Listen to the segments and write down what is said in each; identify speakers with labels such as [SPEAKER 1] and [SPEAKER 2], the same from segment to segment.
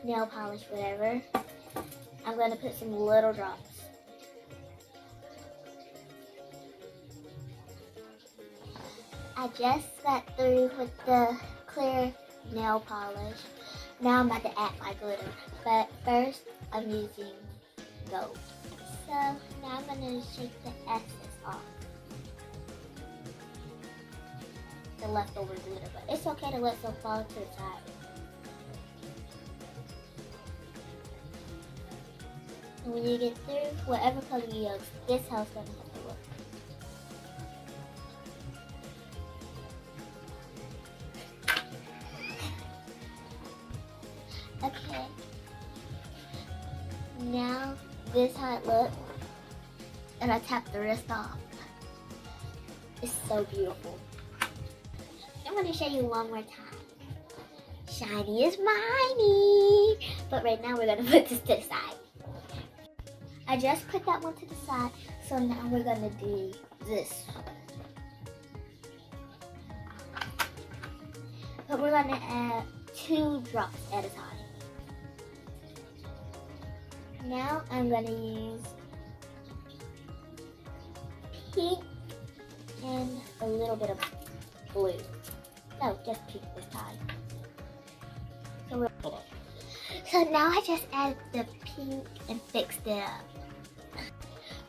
[SPEAKER 1] nail polish, whatever. I'm going to put some little drops. I just got through with the clear nail polish. Now I'm about to add my glitter. But first, I'm using gold. So now I'm going to shake the excess off. The leftover glitter, but it's okay to let some fall to the side. And when you get through, whatever color you use, this is how it's going to have to look. Okay. Now this is how it looks. And I tap the rest off. It's so beautiful. I'm going to show you one more time. Shiny is miney. But right now we're going to put this to the side. I just put that one to the side. So now we're going to do this. But we're going to add 2 drops at a time. Now I'm going to use pink and a little bit of blue. No, just pink this time. So now I just added the pink and fixed it up.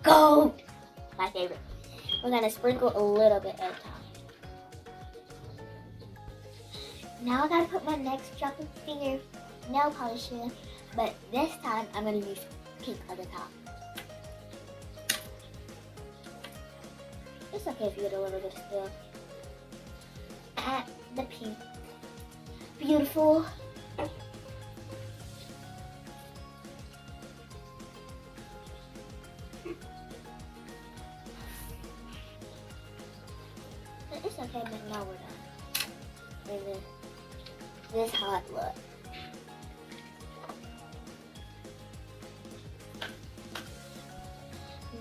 [SPEAKER 1] Gold! My favorite. We're going to sprinkle a little bit at a time. Now I gotta put my next drop of finger nail polish in, but this time I'm gonna use pink on the top. It's okay if you get a little bit still. Add the pink. Beautiful. But it's okay, but now we're done. And then this is how it looks.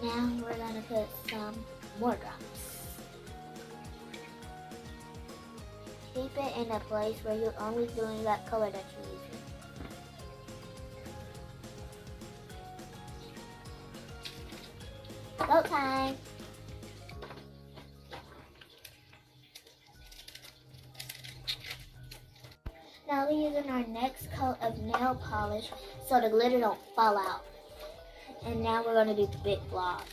[SPEAKER 1] Now we're gonna put some more drops. Keep it in a place where you're only doing that color that you're using. Go time! Now we're using our next coat of nail polish so the glitter don't fall out. And now we're going to do the big blobs.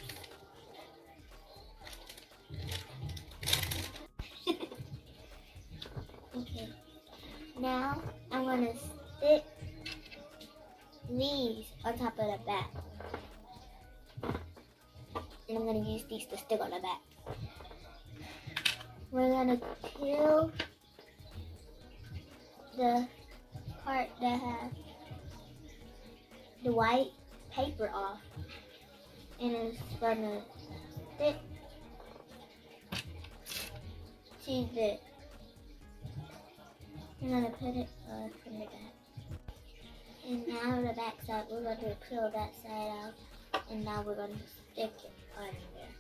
[SPEAKER 1] Okay. Now I'm going to stick these on top of the back. And I'm going to use these to stick on the back. We're going to peel the part that has the white paper off, and it's gonna stick to this. I'm gonna put it from the back. And now the back side, we're going to peel that side out, and now we're going to stick it on there.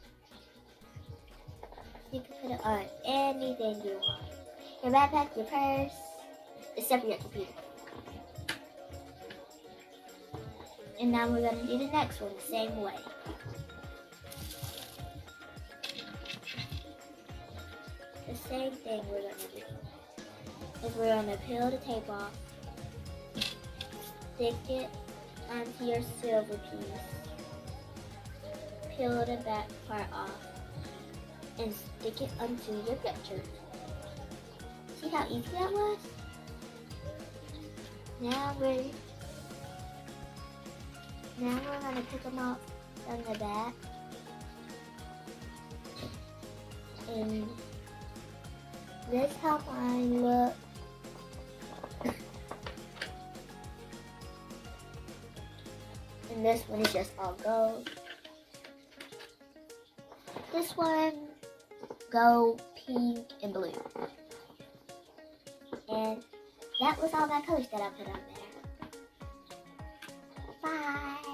[SPEAKER 1] You can put it on anything you want. Your backpack, your purse, except for your computer. And now we're going to do the next one the same way. The same thing we're going to do is we're going to peel the tape off, stick it onto your silver piece, peel the back part off, and stick it onto your picture. See how easy that was? Now we're going to pick them off from the back. And this is how mine look. And this one is just all gold. This one, gold, pink, and blue. And that was all my colors that I put on there. Bye.